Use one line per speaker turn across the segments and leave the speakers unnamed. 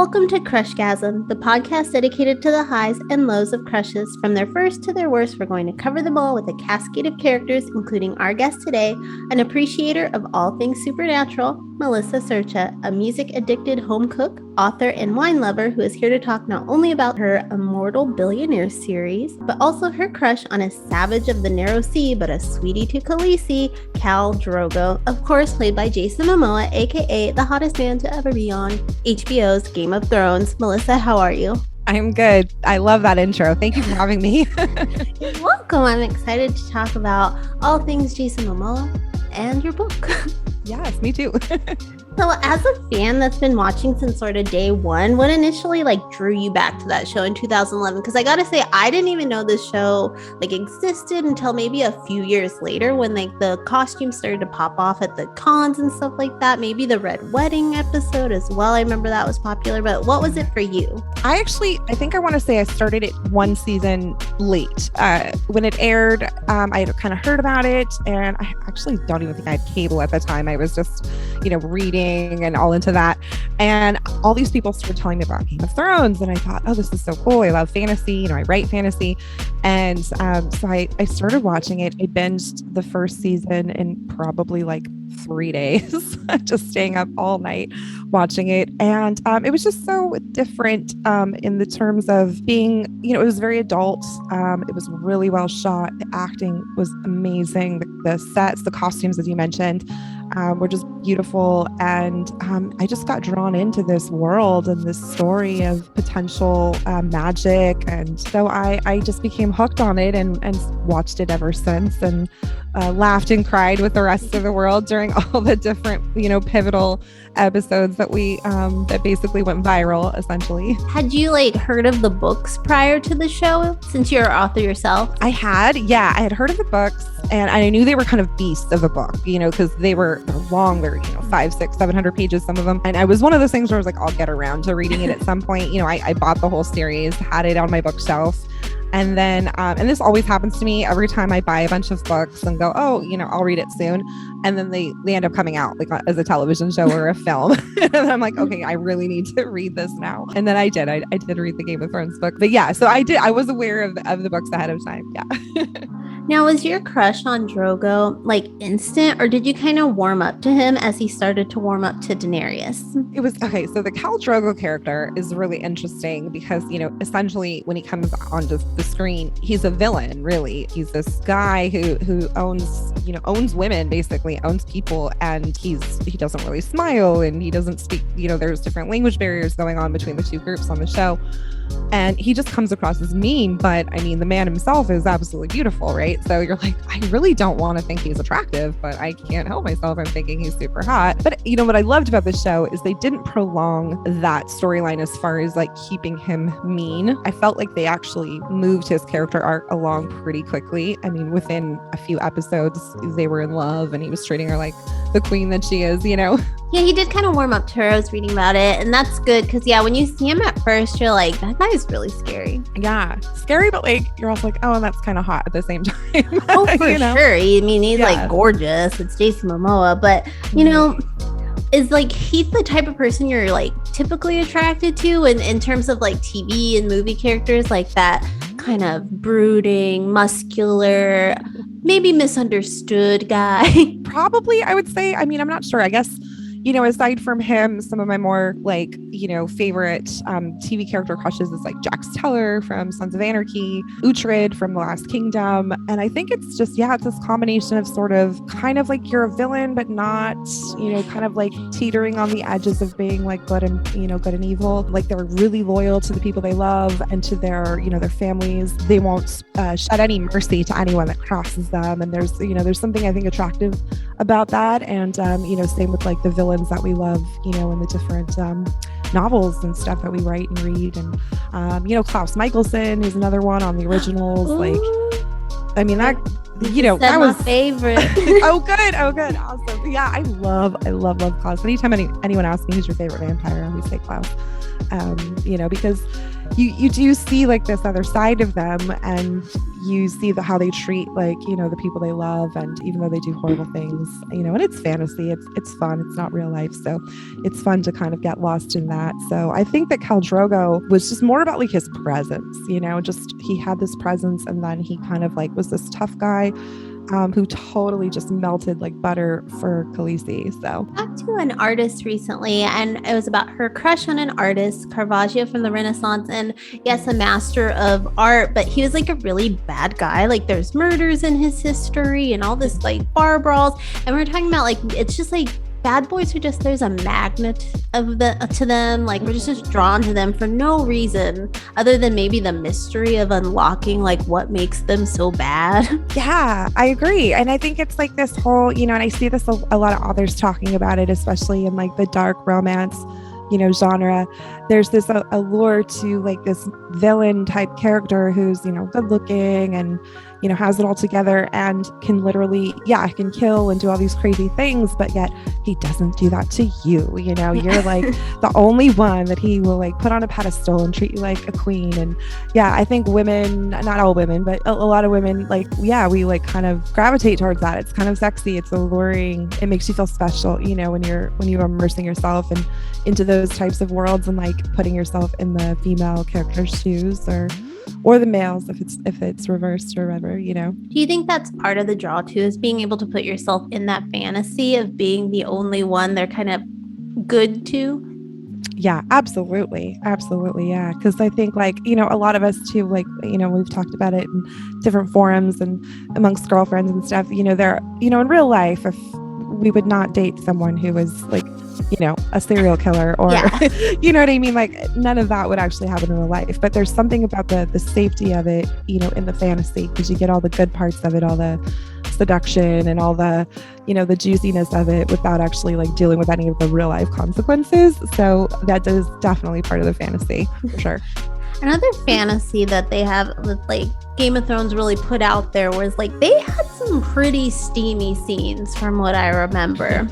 Welcome to Crushgasm, the podcast dedicated to the highs and lows of crushes. From their first to their worst, we're going to cover them all with a cascade of characters, including our guest today, an appreciator of all things supernatural, Melissa Sercha, a music-addicted home cook, author, and wine lover who is here to talk not only about her Immortal Billionaire series, but also her crush on a savage of the narrow sea, but a sweetie to Khaleesi, Khal Drogo, of course played by Jason Momoa, aka the hottest man to ever be on HBO's Game of Thrones. Melissa, how are you?
I'm good. I love that intro. Thank you for having me.
You're welcome. I'm excited to talk about all things Jason Momoa and your book.
Yes, me too.
So as a fan that's been watching since sort of day one, what initially drew you back to that show in 2011? Because I gotta say, I didn't even know this show existed until maybe a few years later when the costumes started to pop off at the cons and stuff like that. Maybe the Red Wedding episode as well. I remember that was popular, but what was it for you?
I think I want to say I started it one season late. When it aired, I had kind of heard about it, and I actually don't even think I had cable at the time. I was just, reading and all into that. And all these people started telling me about Game of Thrones. And I thought, oh, this is so cool. I love fantasy. I write fantasy. And so I started watching it. I binged the first season in probably 3 days, just staying up all night watching it. And it was just so different in the terms of being, it was very adult. It was really well shot. The acting was amazing. The sets, the costumes, as you mentioned, were just beautiful. And I just got drawn into this world and this story of potential magic. And so I just became hooked on it and watched it ever since, and laughed and cried with the rest of the world during all the different, pivotal episodes that that basically went viral, essentially.
Had you heard of the books prior to the show, since you're an author yourself?
I had heard of the books, and I knew they were kind of beasts of a book, because they're long, they're 500, 600, 700 pages, some of them. And I was one of those things where I was I'll get around to reading it at some point. I bought the whole series, had it on my bookshelf. And then, and this always happens to me every time I buy a bunch of books and go, oh, I'll read it soon. And then they end up coming out as a television show or a film. And I'm okay, I really need to read this now. And then I did read the Game of Thrones book. But yeah, so I was aware of the books ahead of time. Yeah.
Now, was your crush on Drogo instant, or did you kind of warm up to him as he started to warm up to Daenerys?
It was okay. So the Khal Drogo character is really interesting because, essentially when he comes onto the screen, he's a villain, really. He's this guy who owns women, basically owns people, and he doesn't really smile, and he doesn't speak, there's different language barriers going on between the two groups on the show. And he just comes across as mean, but the man himself is absolutely beautiful, right? So you're I really don't want to think he's attractive, but I can't help myself. I'm thinking he's super hot. But what I loved about the show is they didn't prolong that storyline as far as keeping him mean. I felt like they actually moved his character arc along pretty quickly. Within a few episodes, they were in love, and he was treating her like the queen that she is,
Yeah, he did kind of warm up to her. I was reading about it, and that's good because, when you see him at first, you're that guy's really scary.
Yeah, scary, but you're also oh, that's kind of hot at the same time.
Oh, for sure. He's gorgeous. It's Jason Momoa, but is he the type of person you're typically attracted to in terms of TV and movie characters, that kind of brooding, muscular, maybe misunderstood guy?
Probably, I would say. I'm not sure. I guess, aside from him, some of my more favorite TV character crushes is Jax Teller from Sons of Anarchy, Uhtred from The Last Kingdom. And I think it's just, it's this combination of sort of kind of you're a villain, but not, kind of teetering on the edges of being good and evil. They're really loyal to the people they love and to their, their families. They won't shed any mercy to anyone that crosses them. And there's something I think attractive about that. And, same with the villains that we love, in the different novels and stuff that we write and read. And, Klaus Michelson is another one on the originals. That was
my favorite.
Oh, good. Awesome. Yeah, I love Klaus. Anytime anyone asks me who's your favorite vampire, I always say Klaus. Because you do see like this other side of them, and you see how they treat like, the people they love, and even though they do horrible things, and it's fantasy, it's fun, it's not real life, so it's fun to kind of get lost in that. So I think that Khal Drogo was just more about like his presence, just he had this presence, and then he kind of like was this tough guy who totally just melted like butter for Khaleesi. So
I talked to an artist recently, and it was about her crush on an artist, Caravaggio from the Renaissance, and yes, a master of art, but he was like a really bad guy. Like there's murders in his history and all this like bar brawls, and we're talking about like it's just like bad boys are just, there's a magnet to them. Like we're just drawn to them for no reason other than maybe the mystery of unlocking like what makes them so bad.
Yeah, I agree. And I think it's like this whole, and I see this a lot of authors talking about it, especially in like the dark romance, genre. There's this allure to like this villain type character who's, good looking and, has it all together and can literally, can kill and do all these crazy things, but yet he doesn't do that to you. You're like the only one that he will like put on a pedestal and treat you like a queen. And I think women, not all women, but a lot of women, like, we like kind of gravitate towards that. It's kind of sexy. It's alluring. It makes you feel special, when you're immersing yourself and into those types of worlds and like putting yourself in the female character's shoes or the males if it's reversed or whatever. Do
you think that's part of the draw too, is being able to put yourself in that fantasy of being the only one they're kind of good to?
Yeah, absolutely. Yeah. Because I think like, a lot of us too, like, we've talked about it in different forums and amongst girlfriends and stuff, they're, in real life, if we would not date someone who was like, a serial killer or, you know what I mean? Like none of that would actually happen in real life, but there's something about the safety of it, in the fantasy, because you get all the good parts of it, all the seduction and all the, the juiciness of it without actually like dealing with any of the real life consequences. So that is definitely part of the fantasy for sure.
Another fantasy that they have with like Game of Thrones really put out there was like they had some pretty steamy scenes from what I remember.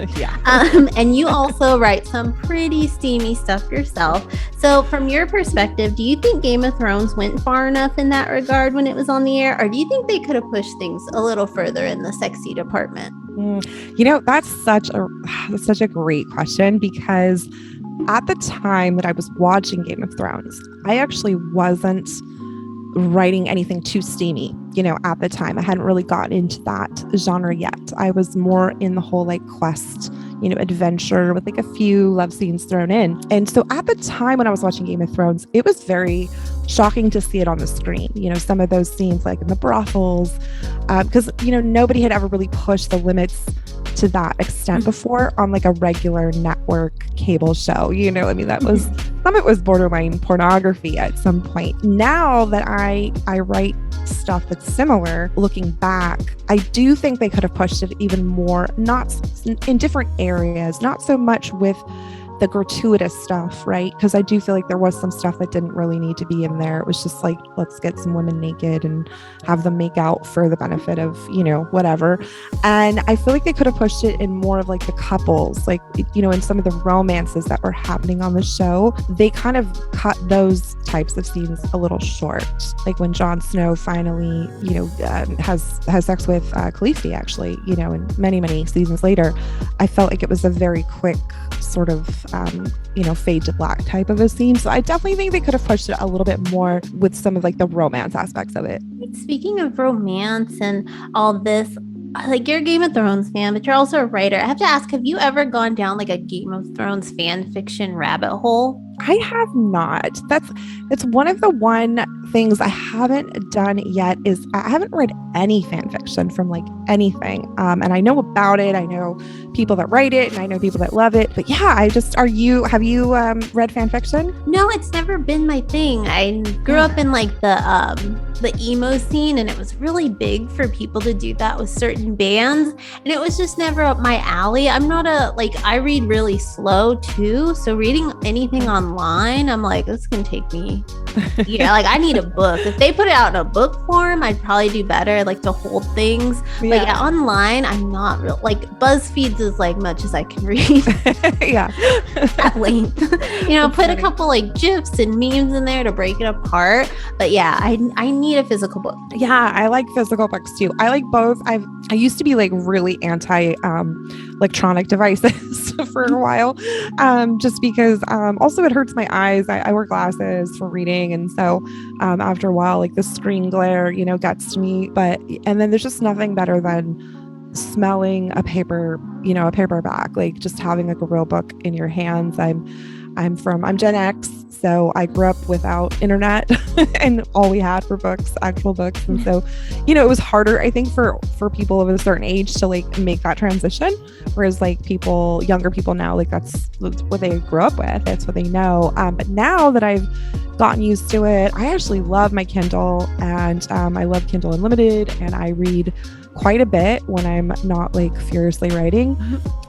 And you also write some pretty steamy stuff yourself. So from your perspective, do you think Game of Thrones went far enough in that regard when it was on the air? Or do you think they could have pushed things a little further in the sexy department?
That's such a great question, because at the time that I was watching Game of Thrones, I actually wasn't writing anything too steamy, at the time. I hadn't really gotten into that genre yet. I was more in the whole like quest, adventure with like a few love scenes thrown in. And so at the time when I was watching Game of Thrones, it was very shocking to see it on the screen. Some of those scenes like in the brothels, because, nobody had ever really pushed the limits to that extent before on like a regular network cable show. That was, some of it was borderline pornography at some point. Now that I write stuff that's similar, looking back, I do think they could have pushed it even more, not in different areas, not so much with the gratuitous stuff, right? Because I do feel like there was some stuff that didn't really need to be in there. It was just like, let's get some women naked and have them make out for the benefit of, whatever. And I feel like they could have pushed it in more of like the couples, like, in some of the romances that were happening on the show. They kind of cut those types of scenes a little short. Like when Jon Snow finally, has sex with Khaleesi, actually, and many seasons later, I felt like it was a very quick sort of fade to black type of a scene. So I definitely think they could have pushed it a little bit more with some of like the romance aspects of it.
Speaking of romance and all this, like you're a Game of Thrones fan, but you're also a writer. I have to ask, have you ever gone down like a Game of Thrones fan fiction rabbit hole?
I have not. It's one of the things I haven't done yet is I haven't read any fan fiction from like anything. And I know about it. I know people that write it and I know people that love it. But yeah, have you read fan fiction?
No, it's never been my thing. I grew up in like the emo scene, and it was really big for people to do that with certain bands. And it was just never up my alley. I'm not I read really slow too. So reading anything online, I'm like, this can take me Yeah, like I need a book. If they put it out in a book form, I'd probably do better. I like to hold things.
Yeah.
Like online, I'm not real. Like BuzzFeed's as like much as I can read
Yeah.
at length.
That's
Put
funny.
a couple like gifs and memes in there to break it apart. But yeah, I need a physical book.
Yeah, I like physical books too. I like both. I used to be like really anti electronic devices for a while, just because also it hurts my eyes. I wear glasses for reading, and so after a while, like the screen glare, gets to me. And then there's just nothing better than smelling a paperback, like just having like a real book in your hands. I'm Gen X, so I grew up without internet and all we had were books, actual books. And so, it was harder, I think, for people of a certain age to like make that transition. Whereas like younger people now, like that's what they grew up with. That's what they know. But now that I've gotten used to it, I actually love my Kindle, and I love Kindle Unlimited, and I read quite a bit when I'm not like furiously writing.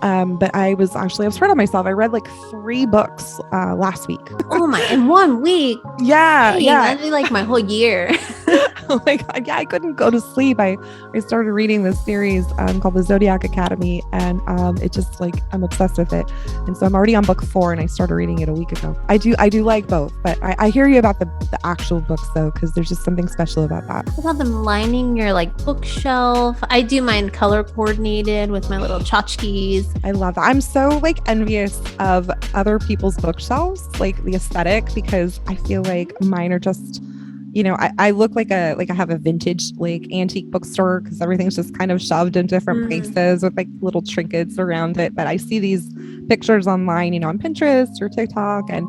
But I was proud of myself. I read like 3 books last week.
Oh my, in 1 week.
Yeah.
Dang,
Yeah.
that'd be like my whole year.
Oh my God. Yeah. I couldn't go to sleep. I started reading this series called The Zodiac Academy, and it just like, I'm obsessed with it. And so I'm already on book 4, and I started reading it a week ago. I do like both, but I hear you about the actual books though, because there's just something special about that.
What about them lining your like bookshelf? I do mine color coordinated with my little tchotchkes.
I love that. I'm so like envious of other people's bookshelves, like the aesthetic, because I feel like mine are just, I look like I have a vintage like antique bookstore, because everything's just kind of shoved in different places with like little trinkets around it. But I see these pictures online, on Pinterest or TikTok, and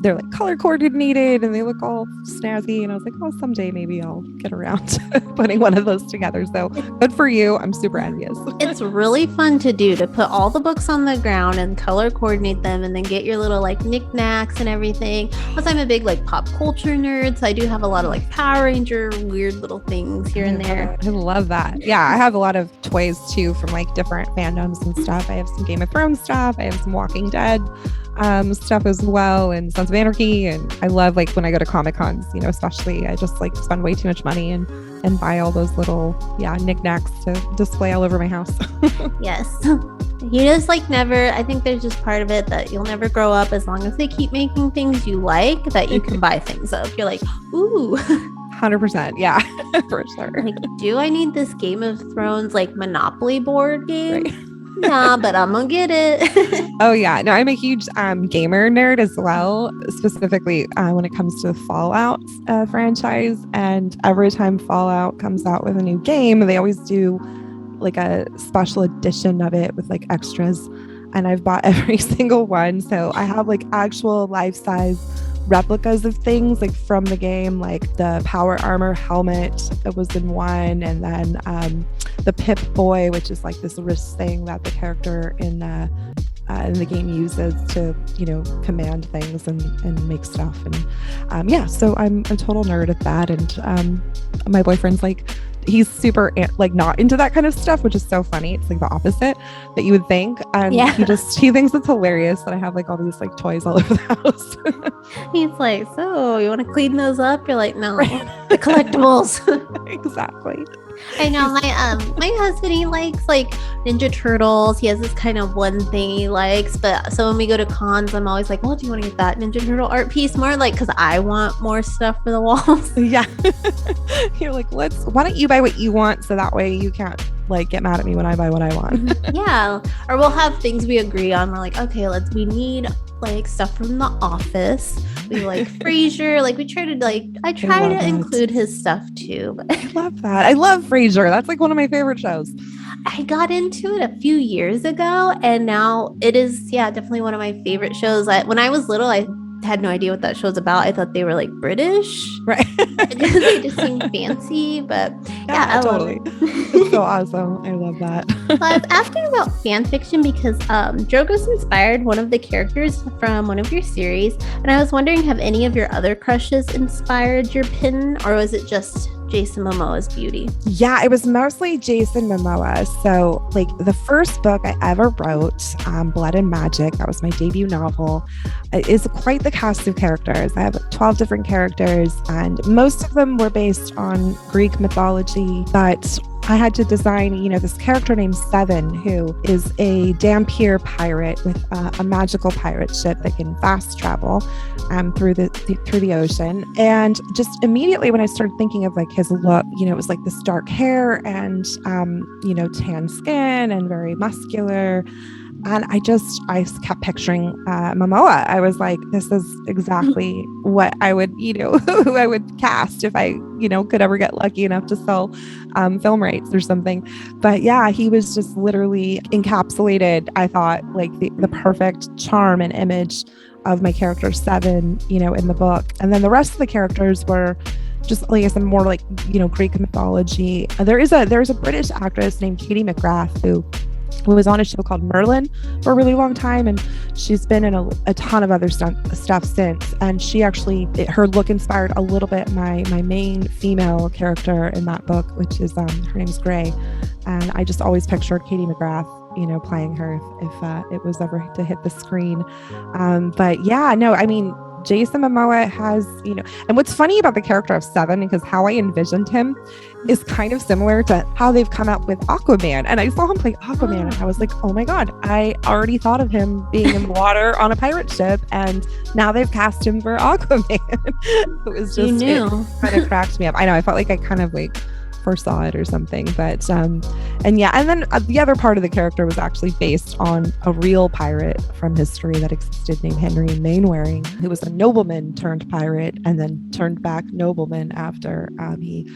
they're like color coordinated and they look all snazzy. And I was like, oh, someday maybe I'll get around to putting one of those together. So good for you. I'm super envious.
It's really fun to do, to put all the books on the ground and color coordinate them, and then get your little like knickknacks and everything. Plus, I'm a big like pop culture nerd, so I do have a lot of like Power Ranger weird little things here and there.
I love that. Yeah, I have a lot of toys too from like different fandoms and stuff. I have some Game of Thrones stuff. I have some Walking Dead stuff as well, and Sons of Anarchy. And I love like when I go to Comic Cons, especially I just like spend way too much money and buy all those little knickknacks to display all over my house.
Yes. You just like never, I think there's just part of it that you'll never grow up as long as they keep making things you like that you can buy things of. You're like, ooh.
100%. Yeah, for sure.
Like, do I need this Game of Thrones like Monopoly board game? Right. Nah, but I'm gonna get it.
Oh yeah, no, I'm a huge gamer nerd as well, specifically when it comes to the Fallout franchise. And every time Fallout comes out with a new game, they always do like a special edition of it with like extras. And I've bought every single one. So I have like actual life-size replicas of things like from the game, like the power armor helmet that was in one, and then the Pip Boy, which is like this wrist thing that the character in the game uses to, command things and make stuff. And so I'm a total nerd at that. And my boyfriend's like, he's super like not into that kind of stuff, which is so funny. It's like the opposite that you would think. And he thinks it's hilarious that I have like all these like toys all over the house.
He's like, so you want to clean those up? You're like, no, the collectibles.
Exactly.
I know my husband, he likes like Ninja Turtles. He has this kind of one thing he likes, but so when we go to cons, I'm always like, well, do you want to get that Ninja Turtle art piece? More like because I want more stuff for the walls.
Yeah. You're like, why don't you buy what you want, so that way you can't like get mad at me when I buy what I want.
Yeah. Or we'll have things we agree on. We're like, okay, we need like stuff from The Office. We like Frasier. Like we try to I try to include his stuff too. But
I love that. I love Frasier. That's like one of my favorite shows.
I got into it a few years ago, and now it is, definitely one of my favorite shows. When I was little, I had no idea what that show's about. I thought they were like British,
right?
Because they just seem fancy. But I
totally.
love it.
It's so awesome. I love that.
I was asking about fan fiction because Drogo's inspired one of the characters from one of your series, and I was wondering, have any of your other crushes inspired your pin, or was it just Jason Momoa's beauty?
Yeah, it was mostly Jason Momoa. So like the first book I ever wrote, Blood and Magic, that was my debut novel, is quite the cast of characters. I have 12 different characters, and most of them were based on Greek mythology, but I had to design, this character named Seven, who is a Dampier pirate with a magical pirate ship that can fast travel through the ocean. And just immediately when I started thinking of like his look, it was like this dark hair and tan skin and very muscular. And I kept picturing Momoa. I was like, this is exactly what I would, who I would cast if I, could ever get lucky enough to sell film rights or something. But yeah, he was just literally encapsulated, I thought, like the perfect charm and image of my character Seven, in the book. And then the rest of the characters were just like some more like, Greek mythology. There is a British actress named Katie McGrath who was on a show called Merlin for a really long time, and she's been in a ton of other stuff since. And she actually, her look inspired a little bit my main female character in that book, which is her name's Gray. And I just always pictured Katie McGrath, playing her if it was ever to hit the screen. But yeah, no, I mean, Jason Momoa has, and what's funny about the character of Seven, because how I envisioned him is kind of similar to how they've come up with Aquaman. And I saw him play Aquaman and I was like, oh my God, I already thought of him being in the water on a pirate ship. And now they've cast him for Aquaman. It was just, it kind of cracked me up. I know, I felt like I kind of like foresaw it or something, but and then the other part of the character was actually based on a real pirate from history that existed named Henry Mainwaring, who was a nobleman turned pirate and then turned back nobleman after he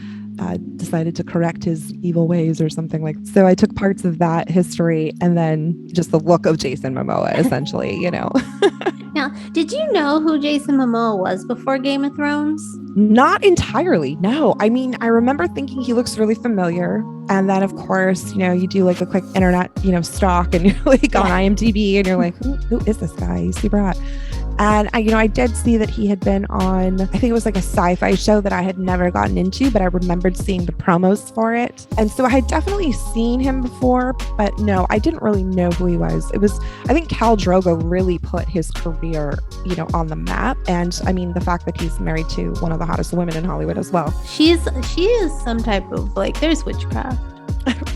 decided to correct his evil ways or something like that. So I took parts of that history and then just the look of Jason Momoa, essentially,
Now, did you know who Jason Momoa was before Game of Thrones?
Not entirely, no. I mean, I remember thinking he looks really familiar. And then, of course, you do like a quick internet, stalk and you're like on IMDb and you're like, who is this guy? He's super hot. And I did see that he had been on, I think it was like a sci-fi show that I had never gotten into, but I remembered seeing the promos for it. And so I had definitely seen him before, but no, I didn't really know who he was. I think Khal Drogo really put his career, on the map. And I mean, the fact that he's married to one of the hottest women in Hollywood as well.
She is some type of like, there's witchcraft.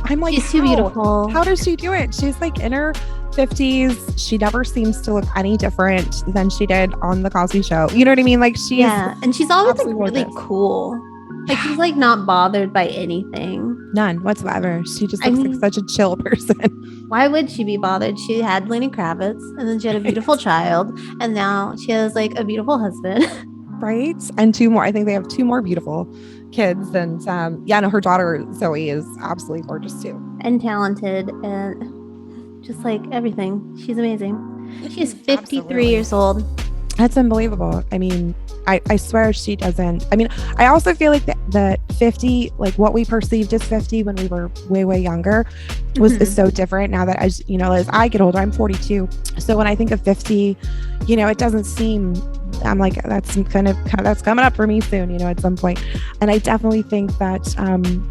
I'm like,
she's too beautiful.
How does she do it? She's like in her 50s. She never seems to look any different than she did on the Cosby Show. You know what I mean? Like
and she's always like really cool. Like she's like not bothered by anything.
None whatsoever. She just looks like such a chill person.
Why would she be bothered? She had Lenny Kravitz, and then she had a beautiful child, and now she has like a beautiful husband.
Right? And two more. I think they have two more beautiful kids. And her daughter Zoe is absolutely gorgeous too. And
talented and just like everything. She's amazing. She's 53 years old.
That's unbelievable. I mean, I swear she doesn't. I mean, I also feel like that 50, like what we perceived as 50 when we were way, way younger is so different now that as I get older, I'm 42. So when I think of 50, it doesn't seem, I'm like, that's that's coming up for me soon, at some point. And I definitely think that,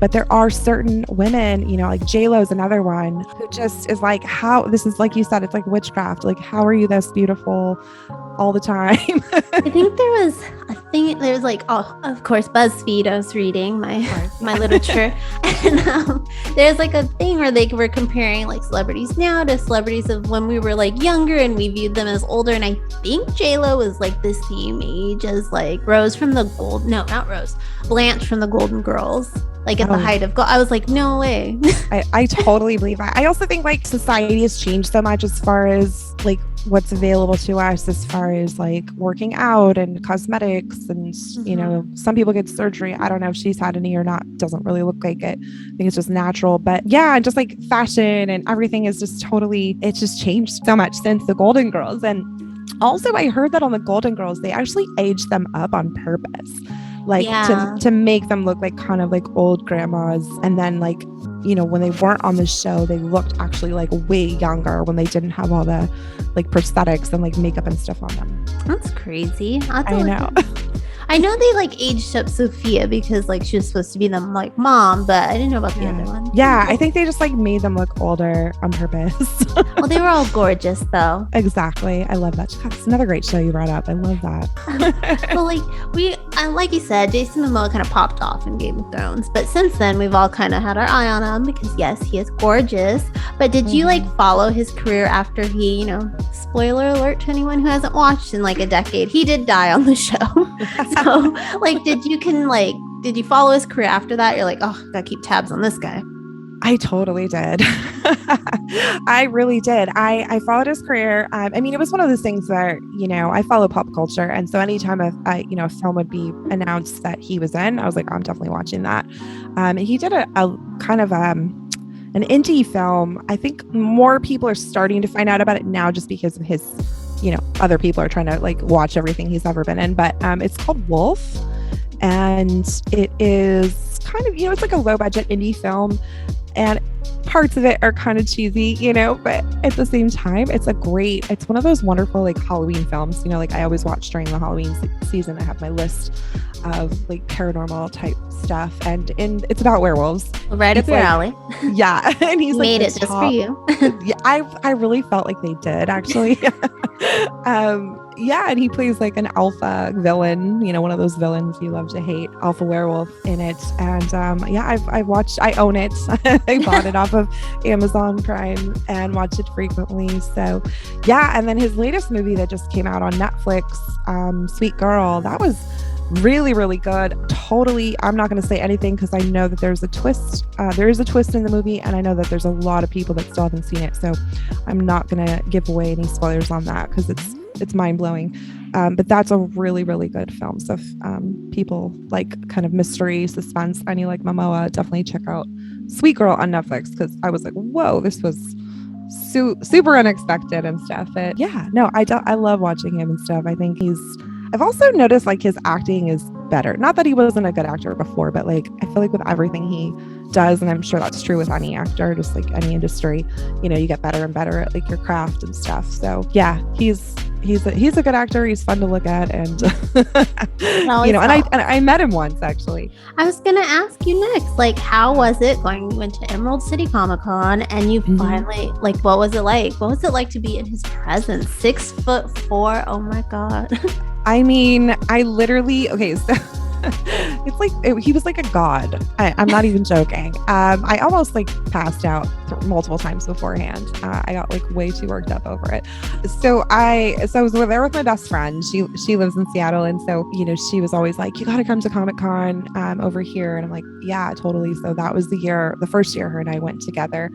but there are certain women, like J-Lo is another one who just is like, this is like you said, it's like witchcraft. Like, how are you this beautiful all the time?
I think there was a thing, there's like, of course, BuzzFeed, I was reading my literature. And there's like a thing where they were comparing like celebrities now to celebrities of when we were like younger and we viewed them as older. And I think J-Lo was like the same age as like Blanche from the Golden Girls. Like at the height of I was like, no way.
I totally believe that. I also think like society has changed so much as far as like what's available to us as far as like working out and cosmetics and some people get surgery. I don't know if she's had any or not. Doesn't really look like it. I think it's just natural. But yeah, just like fashion and everything is just it's just changed so much since the Golden Girls. And also I heard that on the Golden Girls, they actually aged them up on purpose. Like to make them look like kind of like old grandmas. And then like, when they weren't on the show, they looked actually like way younger when they didn't have all the like prosthetics and like makeup and stuff on them.
That's crazy.
I know.
I know they like aged up Sophia because like she was supposed to be the like mom, but I didn't know about the other one.
Yeah, I think they just like made them look older on purpose.
Well, they were all gorgeous though.
Exactly. I love that. God, it's another great show you brought up. I love that.
Well, like you said, Jason Momoa kind of popped off in Game of Thrones, but since then we've all kind of had our eye on him because yes, he is gorgeous. But did you like follow his career after he, spoiler alert to anyone who hasn't watched in like a decade, he did die on the show. So like, did you follow his career after that? You're like, oh, gotta keep tabs on this guy.
I totally did. I really did. I followed his career. I mean, it was one of those things where, I follow pop culture. And so anytime a film would be announced that he was in, I was like, oh, I'm definitely watching that. He did a kind of an indie film. I think more people are starting to find out about it now just because of his, other people are trying to like watch everything he's ever been in. But it's called Wolf. And it is kind of, it's like a low budget indie film. And parts of it are kind of cheesy, but at the same time, it's one of those wonderful like Halloween films, like I always watch during the Halloween season. I have my list of like paranormal type stuff and it's about werewolves.
Right up your alley.
Yeah. And he's
made it just for you.
Yeah, I really felt like they did actually. Yeah, and he plays like an alpha villain, one of those villains you love to hate, alpha werewolf in it. And I own it. I bought it off of Amazon Prime and watch it frequently. So yeah, and then his latest movie that just came out on Netflix, Sweet Girl, that was really, really good. Totally. I'm not going to say anything because I know that there's a twist. There is a twist in the movie, and I know that there's a lot of people that still haven't seen it. So I'm not going to give away any spoilers on that because it's mind blowing. But that's a really, really good film. So if people like kind of mystery, suspense, and you like Momoa, definitely check out Sweet Girl on Netflix because I was like, whoa, this was super unexpected and stuff. But yeah, no, I love watching him and stuff. I think I've also noticed like his acting is better. Not that he wasn't a good actor before, but like I feel like with everything he does, and I'm sure that's true with any actor, just like any industry, you get better and better at like your craft and stuff. So yeah, he's a good actor. He's fun to look at, and and I met him once actually.
I was gonna ask you next, like, how was it going? You went to Emerald City Comic Con, and you finally, like, what was it like? What was it like to be in his presence? 6'4". Oh my god.
I mean, I literally so. It's like he was like a god. I'm not even joking. I almost like passed out multiple times beforehand. I got like way too worked up over it. So I was there with my best friend. She lives in Seattle, and so she was always like, "You got to come to Comic-Con over here." And I'm like, "Yeah, totally." So that was the first year her and I went together,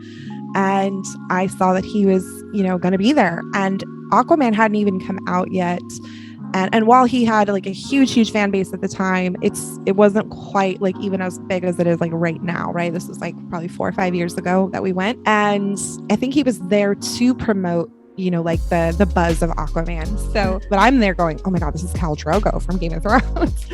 and I saw that he was going to be there, and Aquaman hadn't even come out yet. And while he had like a huge fan base at the time, it wasn't quite like even as big as it is like right now, right? This was like probably 4 or 5 years ago that we went. And I think he was there to promote, like the buzz of Aquaman. So, but I'm there going, oh my God, this is Khal Drogo from Game of Thrones.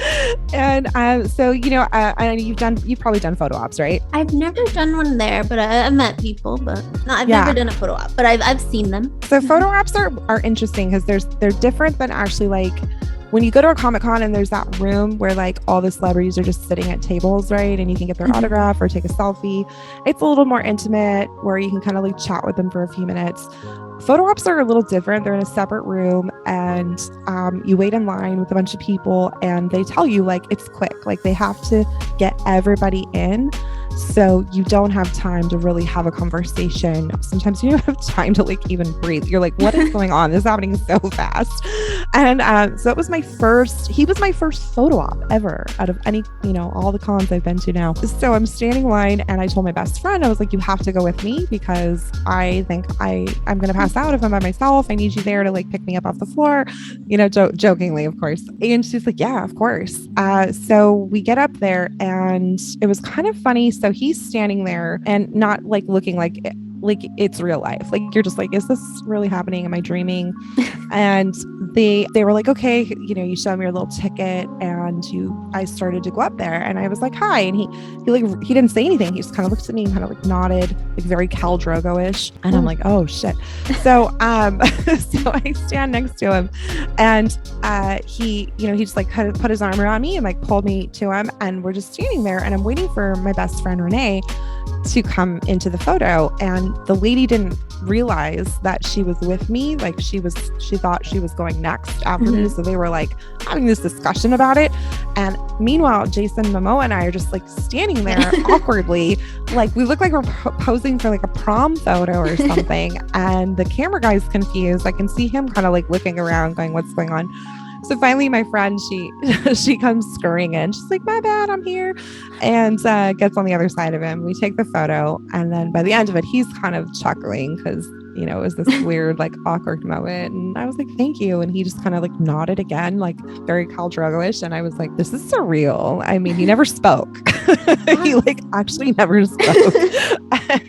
And so, I know you've probably done photo ops, right?
I've never done one there, but I've met people, but I've never done a photo op, but I've seen them.
So photo ops are interesting because they're different than actually like when you go to a Comic-Con and there's that room where like all the celebrities are just sitting at tables, right? And you can get their autograph or take a selfie. It's a little more intimate where you can kind of like chat with them for a few minutes. Photo ops are a little different. They're in a separate room and you wait in line with a bunch of people and they tell you like it's quick. Like they have to get everybody in. So you don't have time to really have a conversation. Sometimes you don't have time to like even breathe. You're like, what is going on? This is happening so fast. And so he was my first photo op ever out of any, all the cons I've been to now. So I'm standing in line and I told my best friend, I was like, you have to go with me because I think I'm going to pass out if I'm by myself. I need you there to like pick me up off the floor, jokingly, of course. And she's like, yeah, of course. So we get up there and it was kind of funny. So he's standing there and not like looking like like it's real life. Like you're just like, is this really happening? Am I dreaming? And they were like, okay, you know, you show me your little ticket, and I started to go up there, and I was like, hi, and he didn't say anything. He just kind of looked at me and kind of like nodded, like very Khal Drogo-ish, and I'm like, oh shit. So so I stand next to him, and he just like put his arm around me and like pulled me to him, and we're just standing there, and I'm waiting for my best friend Renee to come into the photo, and the lady didn't realize that she was with me. Like she thought she was going next after me, so they were like having this discussion about it, and meanwhile Jason Momoa and I are just like standing there awkwardly, like we look like we're posing for like a prom photo or something. And the camera guy's confused. I can see him kind of like looking around going, what's going on? So finally, my friend, she comes scurrying in. She's like, my bad, I'm here. And gets on the other side of him. We take the photo. And then by the end of it, he's kind of chuckling because, you know, it was this weird, like awkward moment. And I was like, thank you. And he just kind of like nodded again, like very Khal Drogo-ish. And I was like, this is surreal. I mean, he never spoke. He like actually never spoke.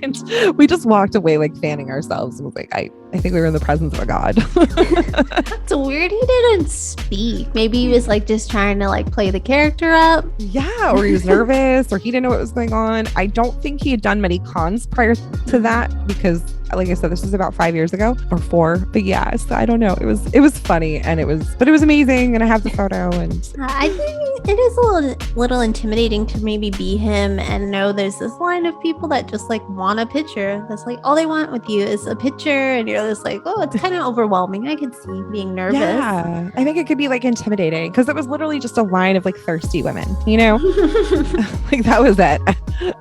And we just walked away like fanning ourselves and was like, I think we were in the presence of a god.
It's weird he didn't speak. Maybe he was like just trying to like play the character up.
Yeah, or he was nervous, or he didn't know what was going on. I don't think he had done many cons prior to that because, like I said, this was about 5 years ago or 4. But yeah, so I don't know. It was funny, and it was amazing. And I have the photo, and
I think it is a little intimidating to maybe be him and know there's this line of people that just like want a picture. That's like all they want with you is a picture, and you're just like, oh, it's kind of overwhelming. I could see being nervous.
Yeah, I think it could be like intimidating because it was literally just a line of like thirsty women, you know, like that was it,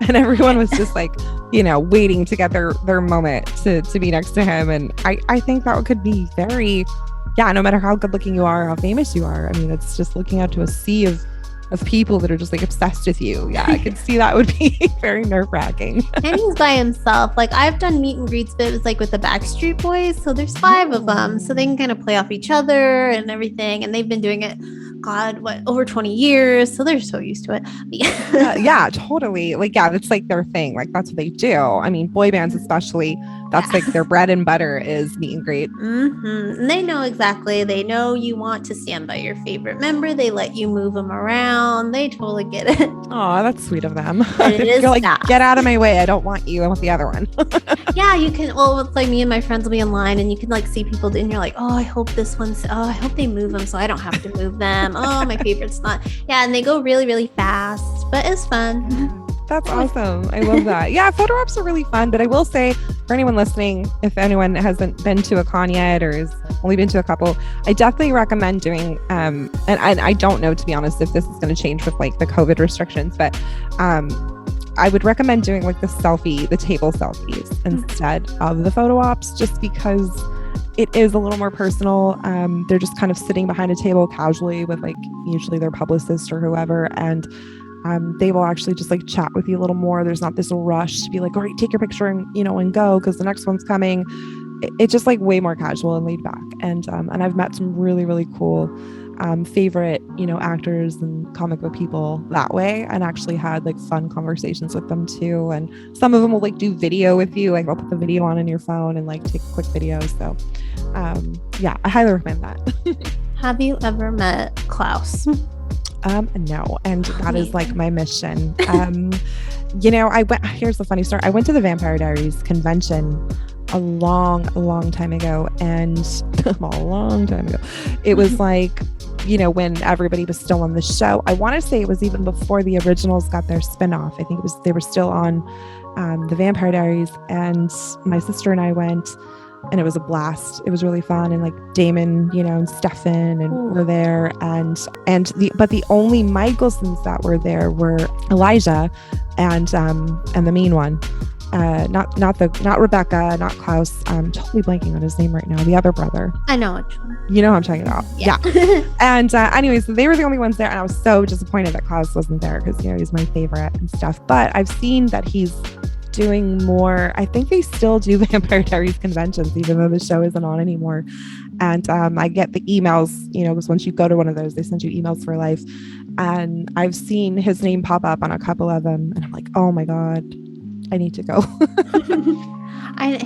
and everyone was just like, you know, waiting to get their moment to be next to him. And I think that could be very, yeah, no matter how good looking you are, how famous you are. I mean, it's just looking out to a sea of people that are just like obsessed with you. Yeah, I could see that would be very nerve-wracking.
And he's by himself. Like I've done meet and greets, but it was like with the Backstreet Boys. So there's 5 of them. So they can kind of play off each other and everything. And they've been doing it, God, over 20 years. So they're so used to it.
Yeah, totally. Like, yeah, that's like their thing. Like that's what they do. I mean, boy bands especially, that's like their bread and butter is meet and greet.
And they know exactly. They know you want to stand by your favorite member. They let you move them around. They totally get it.
Oh, that's sweet of them.
You're
like, get out of my way. I don't want you. I want the other one.
Yeah, you can. Well, it's like me and my friends will be online, and you can like see people, and you're like, oh, I hope this one's. Oh, I hope they move them so I don't have to move them. Oh, my favorite's not. Yeah, and they go really, really fast, but it's fun.
That's awesome. I love that. Yeah, photo ops are really fun. But I will say, for anyone listening, if anyone hasn't been to a con yet or has only been to a couple, I definitely recommend doing, and I don't know, to be honest, if this is going to change with like the COVID restrictions, but I would recommend doing like the table selfies instead of the photo ops, just because it is a little more personal. They're just kind of sitting behind a table casually with like usually their publicist or whoever, and they will actually just like chat with you a little more. There's not this rush to be like, all right, take your picture and, you know, and go because the next one's coming. It's just like way more casual and laid back. And I've met some really, really cool favorite, you know, actors and comic book people that way, and actually had like fun conversations with them too. And some of them will like do video with you, like I'll put the video on your phone and like take quick videos. So yeah, I highly recommend that.
Have you ever met Klaus?
No, and that is like my mission. You know, here's the funny story. I went to the Vampire Diaries convention a long time ago, and it was like, you know, when everybody was still on the show. I want to say it was even before the originals got their spinoff. I think they were still on the Vampire Diaries, and my sister and I went, and it was a blast. It was really fun. And like Damon, you know, and Stefan and were there, but the only Michelsons that were there were Elijah and the mean one. Not Rebecca, not Klaus. I'm totally blanking on his name right now. The other brother.
I know which one.
You know who I'm talking about. Yeah. And anyways, they were the only ones there, and I was so disappointed that Klaus wasn't there because, you know, he's my favorite and stuff. But I've seen that he's doing more. I think they still do Vampire Diaries conventions, even though the show isn't on anymore. And I get the emails, you know, because once you go to one of those, they send you emails for life. And I've seen his name pop up on a couple of them, and I'm like, oh my God, I need to go.
I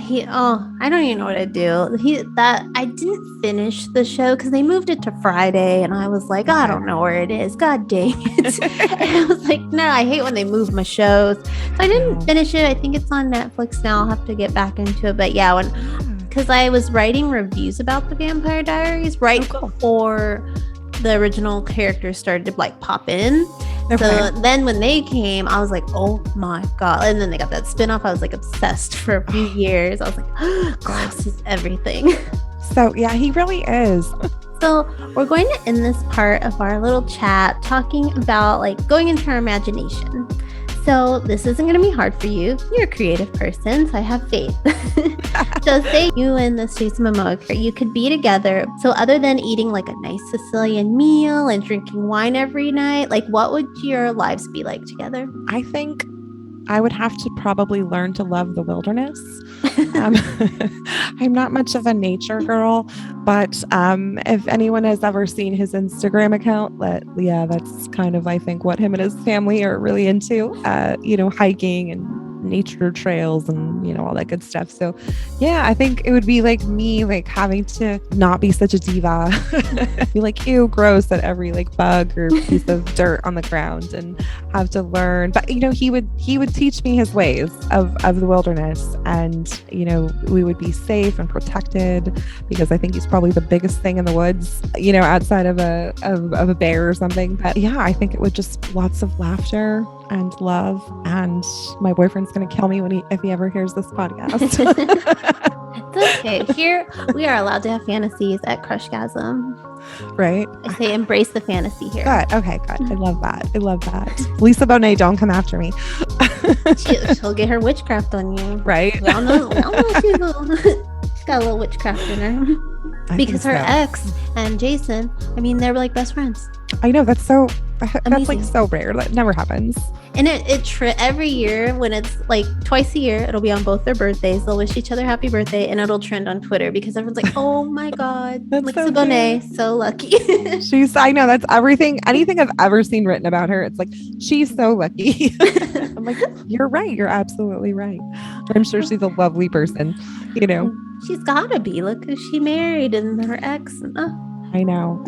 don't even know what to do. I didn't finish the show because they moved it to Friday, and I was like, I don't know where it is. God dang it! And I was like, no, I hate when they move my shows. So I didn't finish it. I think it's on Netflix now. I'll have to get back into it. But yeah, because I was writing reviews about the Vampire Diaries right before the original characters started to like pop in. Okay. So then when they came, I was like, oh my God. And then they got that spinoff. I was like obsessed for a few years. I was like, oh, Klaus is everything.
So yeah, he really is.
So we're going to end this part of our little chat talking about like going into our imagination. So this isn't going to be hard for you. You're a creative person, so I have faith. So say you and this Jason Momoa, you could be together. So other than eating like a nice Sicilian meal and drinking wine every night, like what would your lives be like together?
I think I would have to probably learn to love the wilderness. I'm not much of a nature girl, but if anyone has ever seen his Instagram account, that's kind of, I think, what him and his family are really into, hiking and nature trails and, all that good stuff. So yeah, I think it would be like me, like having to not be such a diva, be like, ew, gross at every like bug or piece of dirt on the ground and have to learn. But, he would teach me his ways of the wilderness and, we would be safe and protected because I think he's probably the biggest thing in the woods, outside of a bear or something. But yeah, I think it would just lots of laughter and love, and my boyfriend's going to kill me if he ever hears this podcast.
It's okay. Here we are allowed to have fantasies at Crushgasm.
Right.
I say embrace the fantasy here.
Good. Okay, good. I love that. Lisa Bonet, don't come after me.
She'll get her witchcraft on you.
Right.
We all know she's got a little witchcraft in her. Because her ex and Jason, they're like best friends.
I know, that's like so rare. That never happens.
And every year when it's like twice a year, it'll be on both their birthdays. They'll wish each other happy birthday and it'll trend on Twitter because everyone's like, oh my God, Lisa Bonet, so lucky.
I know, that's everything. Anything I've ever seen written about her, it's like, she's so lucky. I'm like, you're right. You're absolutely right. I'm sure she's a lovely person,
She's gotta be. Look who she married and her ex.
I know.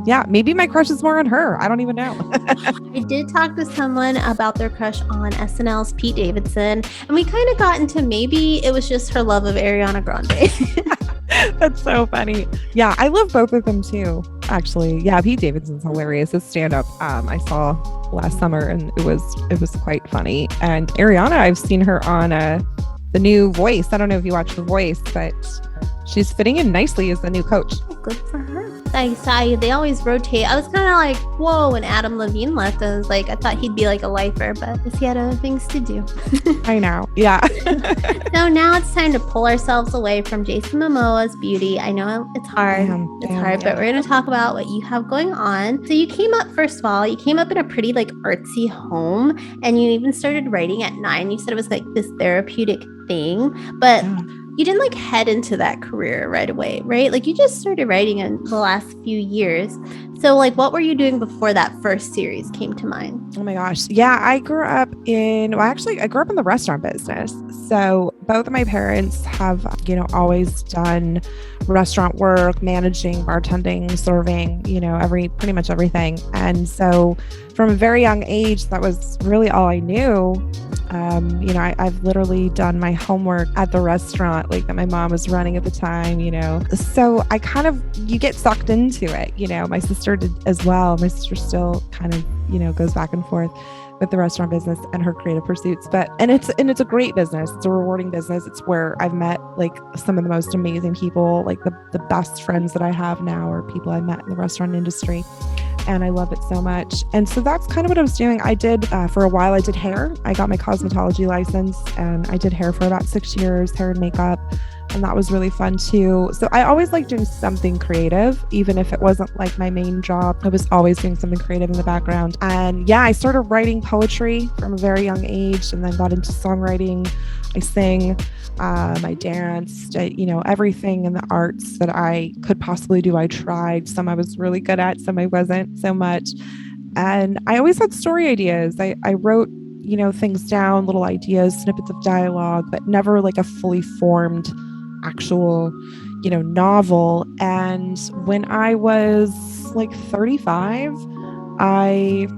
Yeah, maybe my crush is more on her. I don't even know.
I did talk to someone about their crush on SNL's Pete Davidson, and we kind of got into maybe it was just her love of Ariana Grande.
That's so funny. Yeah, I love both of them too, actually. Yeah, Pete Davidson's hilarious. His stand-up I saw last summer, and it was quite funny. And Ariana, I've seen her on the new Voice. I don't know if you watch The Voice, but she's fitting in nicely as the new coach.
Good for her. They always rotate. I was kind of like, whoa, when Adam Levine left, I was like, I thought he'd be like a lifer, but he had other things to do.
I know. Yeah.
So now it's time to pull ourselves away from Jason Momoa's beauty. I know it's hard. But we're going to talk about what you have going on. So you came up, first of all, in a pretty like artsy home, and you even started writing at 9. You said it was like this therapeutic thing, but you didn't like head into that career right away, right? Like you just started writing in the last few years. So like, what were you doing before that first series came to mind?
Oh my gosh. Yeah, I grew up in the restaurant business. So both of my parents have, always done restaurant work, managing, bartending, serving, pretty much everything. And so from a very young age, that was really all I knew. I've literally done my homework at the restaurant, like that my mom was running at the time, So you get sucked into it. My sister did as well. My sister still kind of, goes back and forth with the restaurant business and her creative pursuits. And it's a great business. It's a rewarding business. It's where I've met like some of the most amazing people, like the best friends that I have now are people I met in the restaurant industry. And I love it so much. And so that's kind of what I was doing. I did, for a while, I did hair. I got my cosmetology license and I did hair for about 6 years, hair and makeup. And that was really fun too. So I always liked doing something creative, even if it wasn't like my main job. I was always doing something creative in the background. And yeah, I started writing poetry from a very young age and then got into songwriting. I sang, I danced, everything in the arts that I could possibly do. I tried. Some I was really good at, some I wasn't so much. And I always had story ideas. I wrote things down, little ideas, snippets of dialogue, but never like a fully formed actual, novel. And when I was like 35,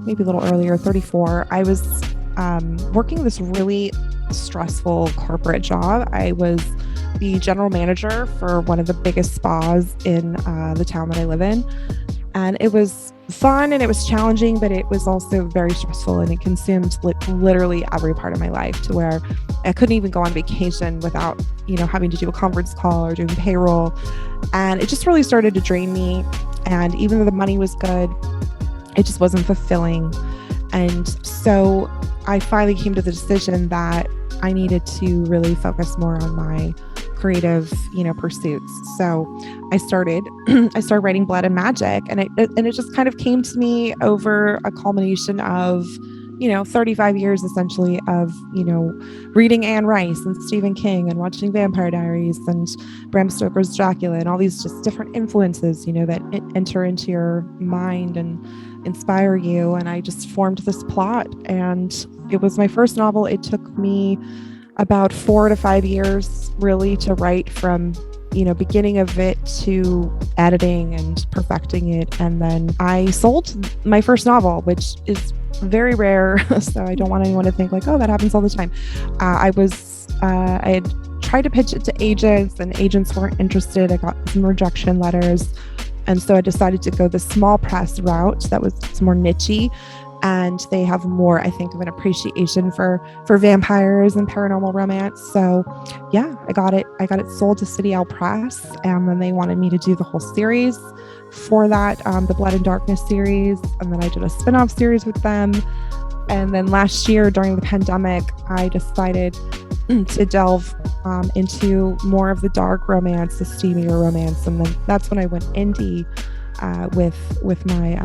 maybe a little earlier, 34, I was working this really stressful corporate job. I was the general manager for one of the biggest spas in the town that I live in. And it was fun and it was challenging, but it was also very stressful, and it consumed literally every part of my life, to where I couldn't even go on vacation without, having to do a conference call or doing payroll. And it just really started to drain me. And even though the money was good, it just wasn't fulfilling. And so I finally came to the decision that I needed to really focus more on my creative, pursuits. So I started writing Blood and Magic, and it just kind of came to me over a culmination of, 35 years essentially of, reading Anne Rice and Stephen King and watching Vampire Diaries and Bram Stoker's Dracula and all these just different influences, that enter into your mind and inspire you. And I just formed this plot, and it was my first novel. It took me about 4 to 5 years really to write, from beginning of it to editing and perfecting it. And then I sold my first novel, which is very rare. So I don't want anyone to think like, oh, that happens all the time. I had tried to pitch it to agents, and agents weren't interested. I got some rejection letters. And so I decided to go the small press route that was more niche-y. And they have more, I think, of an appreciation for vampires and paranormal romance. So yeah, I got it sold to City Owl Press. And then they wanted me to do the whole series for that, the Blood and Darkness series. And then I did a spin-off series with them. And then last year during the pandemic, I decided to delve into more of the dark romance, the steamier romance. And then that's when I went indie with my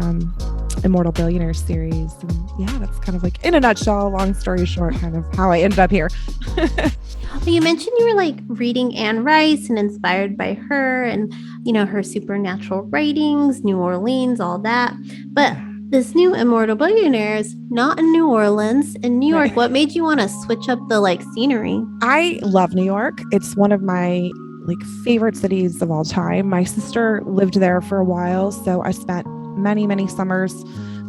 Immortal Billionaire series. And yeah, that's kind of like, in a nutshell, long story short, kind of how I ended up here.
Well, you mentioned you were like reading Anne Rice and inspired by her and, her supernatural writings, New Orleans, all that. But this new Immortal Billionaire is not in New Orleans, in New York. What made you want to switch up the scenery?
I love New York. It's one of my favorite cities of all time. My sister lived there for a while, so I spent many, many summers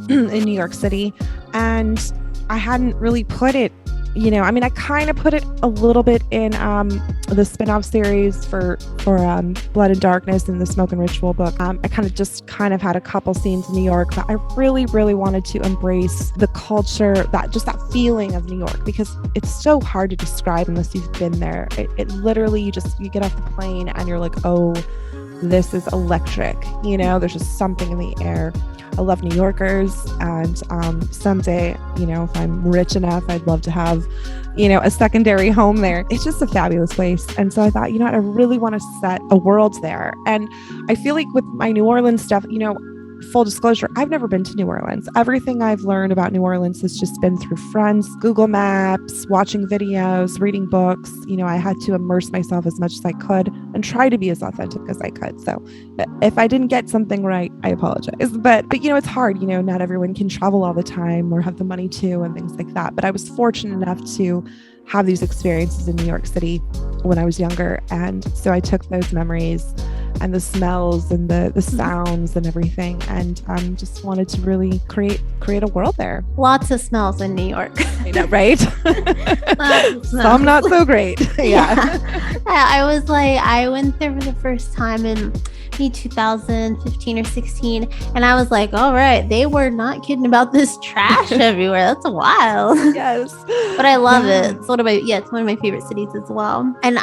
in New York City, and I hadn't really put it, I kind of put it a little bit in the spin-off series for Blood and Darkness and the Smoke and Ritual book. I kind of had a couple scenes in New York, but I really, really wanted to embrace the culture, that feeling of New York, because it's so hard to describe unless you've been there. It literally, you get off the plane and you're like, oh, this is electric. There's just something in the air. I love New Yorkers, and someday, if I'm rich enough, I'd love to have, a secondary home there. It's just a fabulous place. And so I thought, I really want to set a world there. And I feel like with my New Orleans stuff, full disclosure, I've never been to New Orleans. Everything I've learned about New Orleans has just been through friends, Google Maps, watching videos, reading books. I had to immerse myself as much as I could and try to be as authentic as I could. So if I didn't get something right, I apologize. But it's hard, not everyone can travel all the time or have the money to and things like that. But I was fortunate enough to have these experiences in New York City when I was younger. And so I took those memories and the smells and the sounds and everything, and just wanted to really create a world there.
Lots of smells in New York.
I know, right? Some not so great. Yeah.
I went there for the first time in 2015 or 16, and I was like, all right, they were not kidding about this trash everywhere. That's wild.
Yes.
But I love it. It's one of my favorite cities as well. And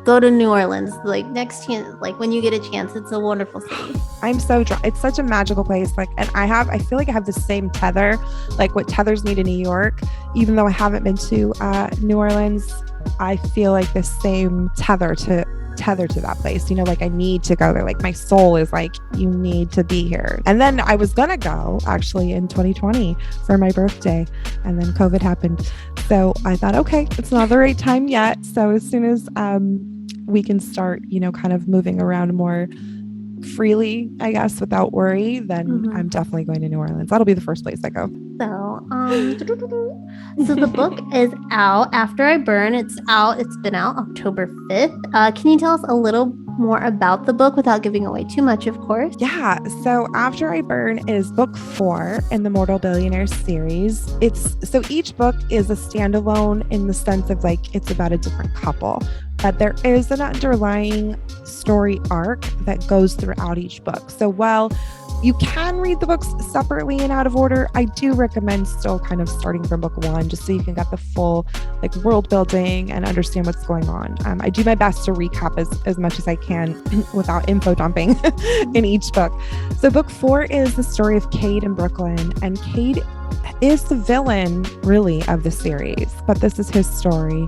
go to New Orleans next chance, when you get a chance. It's a wonderful city.
I'm so drawn. It's such a magical place. And I feel like I have the same tether, like what tethers me to New York. Even though I haven't been to New Orleans, I feel like the same tether to that place. I need to go there. My soul is like, you need to be here. And then I was gonna go actually in 2020 for my birthday, and then COVID happened. So I thought, okay, it's not the right time yet. So as soon as we can start, kind of moving around more freely, I guess, without worry, then I'm definitely going to New Orleans. That'll be the first place I go.
So the book is out. After I Burn, it's out. It's been out October 5th. Can you tell us a little more about the book without giving away too much, of course?
Yeah. So After I Burn is book 4 in the Mortal Billionaire series. So each book is a standalone in the sense of like it's about a different couple, but there is an underlying story arc that goes throughout each book. So while you can read the books separately and out of order, I do recommend still kind of starting from book 1 just so you can get the full like world building and understand what's going on. I do my best to recap as much as I can without info dumping in each book. So book 4 is the story of Cade and Brooklyn, and Cade is the villain really of the series, but this is his story,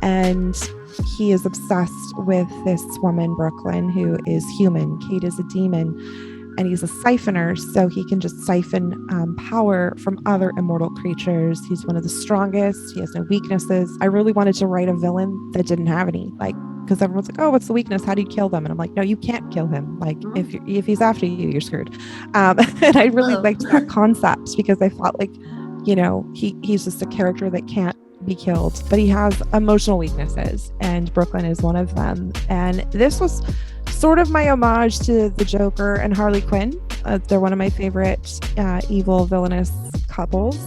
and he is obsessed with this woman, Brooklyn, who is human. Cade is a demon, and he's a siphoner, so he can just siphon power from other immortal creatures. He's one of the strongest. He has no weaknesses. I really wanted to write a villain that didn't have any, like, because everyone's like, oh, what's the weakness? How do you kill them? And I'm like, no, you can't kill him. Like, if he's after you, you're screwed. And I really liked that concept because I felt like, you know, he's just a character that can't be killed, but he has emotional weaknesses, and Brooklyn is one of them. And this was sort of my homage to the Joker and Harley Quinn. They're one of my favorite evil villainous couples,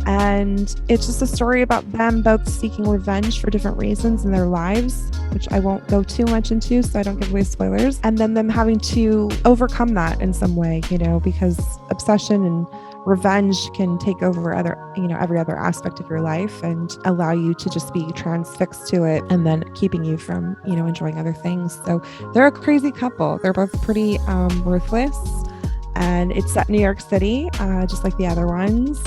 and it's just a story about them both seeking revenge for different reasons in their lives, which I won't go too much into so I don't give away spoilers, and then them having to overcome that in some way, you know, because obsession and revenge can take over every other aspect of your life and allow you to just be transfixed to it, and then keeping you from, enjoying other things. So they're a crazy couple. They're both pretty ruthless, and it's set in New York City, just like the other ones.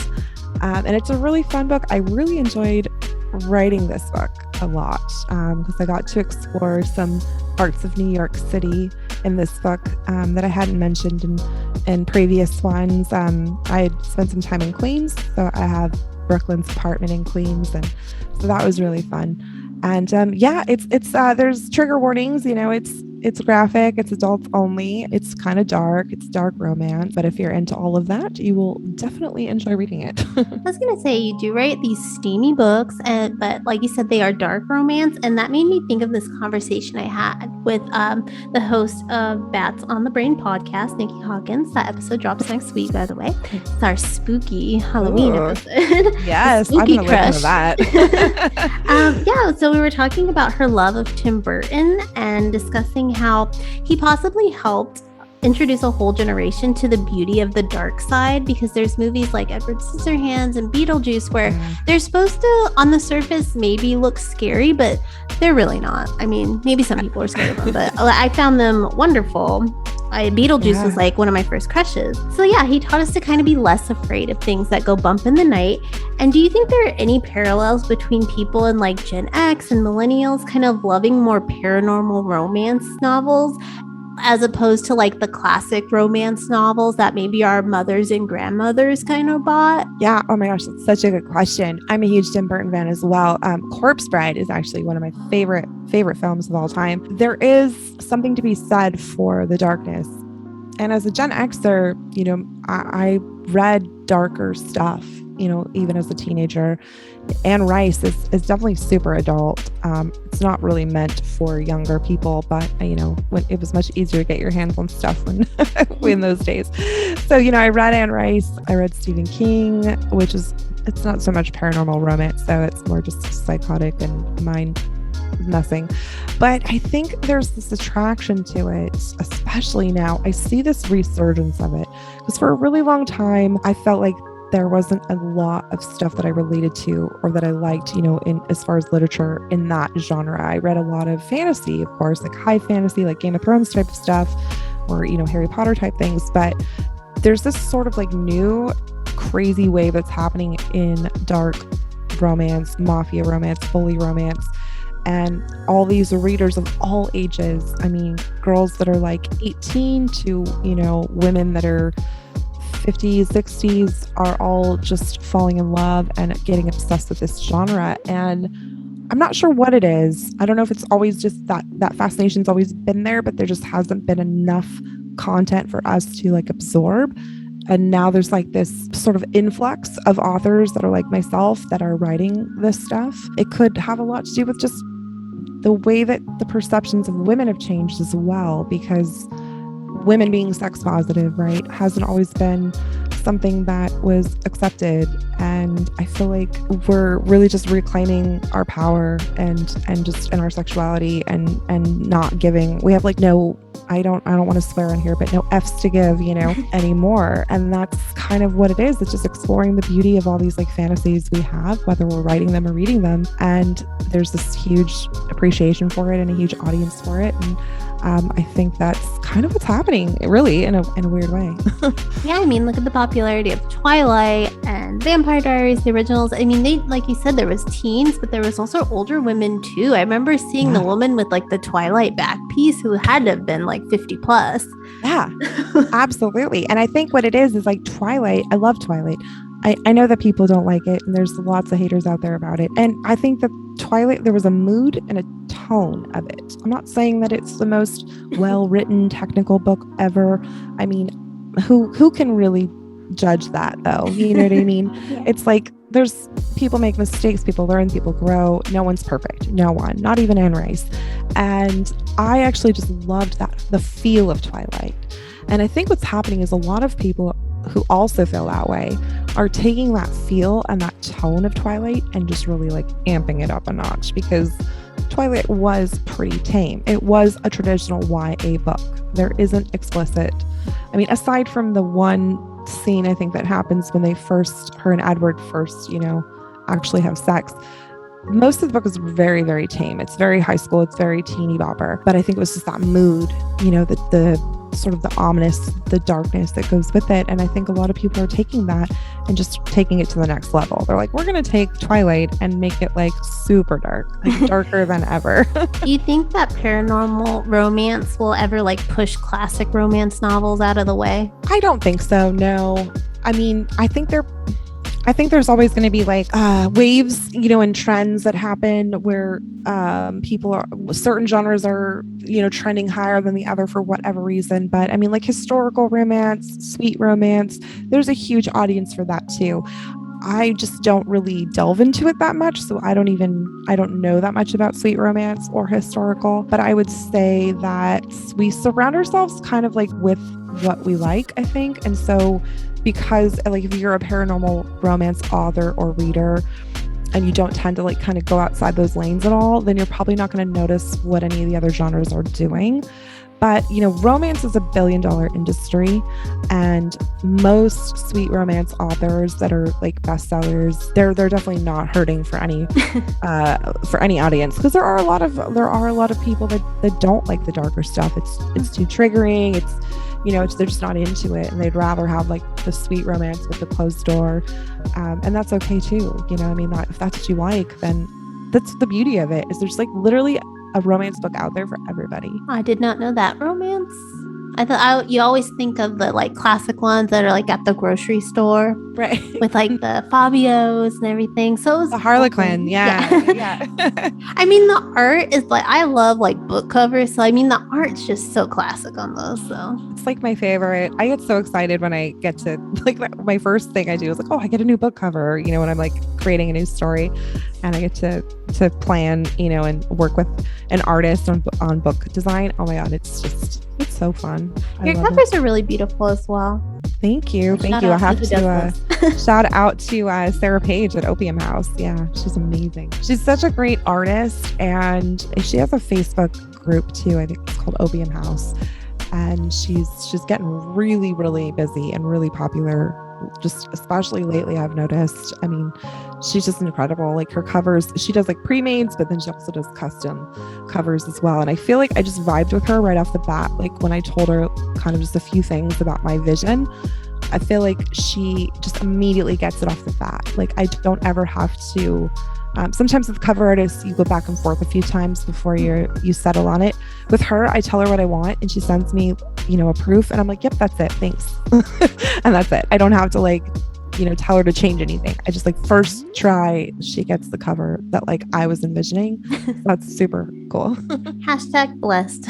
And it's a really fun book. I really enjoyed writing this book a lot because I got to explore some parts of New York City in this book that I hadn't mentioned in previous ones. I had spent some time in Queens, so I have Brooklyn's apartment in Queens, and so that was really fun. And it's there's trigger warnings. It's graphic, it's adults only, it's kind of dark, it's dark romance, but if you're into all of that, you will definitely enjoy reading it.
I was gonna say, you do write these steamy books, but like you said, they are dark romance, and that made me think of this conversation I had with the host of Bats on the Brain podcast, Nikki Hawkins. That episode drops next week, by the way. It's our spooky Halloween episode.
Yes, I'm gonna listen to that.
So we were talking about her love of Tim Burton and discussing how he possibly helped introduce a whole generation to the beauty of the dark side, because there's movies like Edward Scissorhands and Beetlejuice where they're supposed to, on the surface, maybe look scary, but they're really not. I mean, maybe some people are scared of them, but I found them wonderful. Beetlejuice was like one of my first crushes. So yeah, he taught us to kind of be less afraid of things that go bump in the night. And do you think there are any parallels between people in like Gen X and millennials kind of loving more paranormal romance novels as opposed to like the classic romance novels that maybe our mothers and grandmothers kind of bought?
Yeah. Oh my gosh, that's such a good question. I'm a huge Tim Burton fan as well. Corpse Bride is actually one of my favorite films of all time. There is something to be said for the darkness. And as a Gen Xer, I read darker stuff, even as a teenager. Anne Rice is definitely super adult. It's not really meant for younger people, but when it was much easier to get your hands on stuff in those days. So, I read Anne Rice, I read Stephen King, it's not so much paranormal romance, so it's more just psychotic and mind messing. But I think there's this attraction to it, especially now. I see this resurgence of it because for a really long time, I felt like there wasn't a lot of stuff that I related to or that I liked, in as far as literature in that genre. I read a lot of fantasy, of course, like high fantasy, like Game of Thrones type of stuff, or, Harry Potter type things. But there's this sort of like new crazy wave that's happening in dark romance, mafia romance, bully romance, and all these readers of all ages. I mean, girls that are like 18 to, women that are 50s, 60s are all just falling in love and getting obsessed with this genre. And I'm not sure what it is. I don't know if it's always just that fascination's always been there, but there just hasn't been enough content for us to like absorb. And now there's like this sort of influx of authors that are like myself that are writing this stuff. It could have a lot to do with just the way that the perceptions of women have changed as well, because women being sex positive, right, hasn't always been something that was accepted. And I feel like we're really just reclaiming our power and just in our sexuality and not giving, we have like no, I don't want to swear on here, but no F's to give, you know, anymore. And that's kind of what it is. It's just exploring the beauty of all these like fantasies we have, whether we're writing them or reading them. And there's this huge appreciation for it and a huge audience for it. And I think that's kind of what's happening, really, in a weird way.
Yeah, I mean, look at the popularity of Twilight and Vampire Diaries, the originals. I mean, they, like you said, there was teens, but there was also older women too. I remember seeing the woman with like the Twilight back piece who had to have been like 50 plus.
Yeah, absolutely. And I think what it is like Twilight. I love Twilight. I know that people don't like it, and there's lots of haters out there about it. And I think that Twilight, there was a mood and a tone of it. I'm not saying that it's the most well-written technical book ever. I mean, who can really judge that though? You know what I mean?
Yeah.
It's like there's people make mistakes, people learn, people grow. No one's perfect. No one, not even Anne Rice. And I actually just loved the feel of Twilight. And I think what's happening is a lot of people who also feel that way are taking that feel and that tone of Twilight and just really like amping it up a notch, because Twilight was pretty tame. It was a traditional YA book. There isn't explicit, I mean, aside from the one scene I think that happens when her and Edward first, you know, actually have sex, most of the book is very, very tame. It's very high school. It's very teeny bopper. But I think it was just that mood, you know, the sort of the ominous, the darkness that goes with it. And I think a lot of people are taking that and just taking it to the next level. They're like, we're going to take Twilight and make it like super dark, like darker than ever.
Do you think that paranormal romance will ever like push classic romance novels out of the way?
I don't think so. No. I mean, I think there's always going to be like waves, you know, and trends that happen where certain genres are, you know, trending higher than the other for whatever reason. But I mean, like historical romance, sweet romance, there's a huge audience for that too. I just don't really delve into it that much. So I don't know that much about sweet romance or historical, but I would say that we surround ourselves kind of like with what we like, I think. And so because like if you're a paranormal romance author or reader and you don't tend to like kind of go outside those lanes at all, then you're probably not going to notice what any of the other genres are doing. But, you know, romance is a billion-dollar industry, and most sweet romance authors that are like bestsellers, they're definitely not hurting for any audience, because there are a lot of people that don't like the darker stuff. It's too triggering. It's, you know, they're just not into it, and they'd rather have like the sweet romance with the closed door, and that's okay too. You know, I mean, if that's what you like, then that's the beauty of it. Is there's like literally a romance book out there for everybody.
I did not know that. Romance? I thought you always think of the like classic ones that are like at the grocery store,
right?
With like the Fabios and everything. So it was
the Harlequin, yeah.
I mean, the art is like, I love like book covers, so I mean, the art's just so classic on those. So
it's like my favorite. I get so excited when I get to like my first thing I do is like, oh, I get a new book cover. You know, when I'm like creating a new story, and I get to plan, you know, and work with an artist on book design. Oh my God, it's so fun.
Your covers are really beautiful as well.
Thank you. I have to shout out to Sarah Page at Opium House. Yeah, she's amazing. She's such a great artist, and she has a Facebook group too. I think it's called Opium House, and she's getting really, really busy and really popular. Just especially lately, I've noticed. I mean, she's just incredible. Like her covers, she does like pre-mades, but then she also does custom covers as well. And I feel like I just vibed with her right off the bat. Like when I told her kind of just a few things about my vision, I feel like she just immediately gets it off the bat. Like I don't ever have to. Sometimes with cover artists, you go back and forth a few times before you settle on it. With her, I tell her what I want, and she sends me, you know, a proof, and I'm like, yep, that's it, thanks. And that's it. I don't have to like, you know, tell her to change anything. I just like first try, she gets the cover that like I was envisioning. That's super cool.
Hashtag blessed.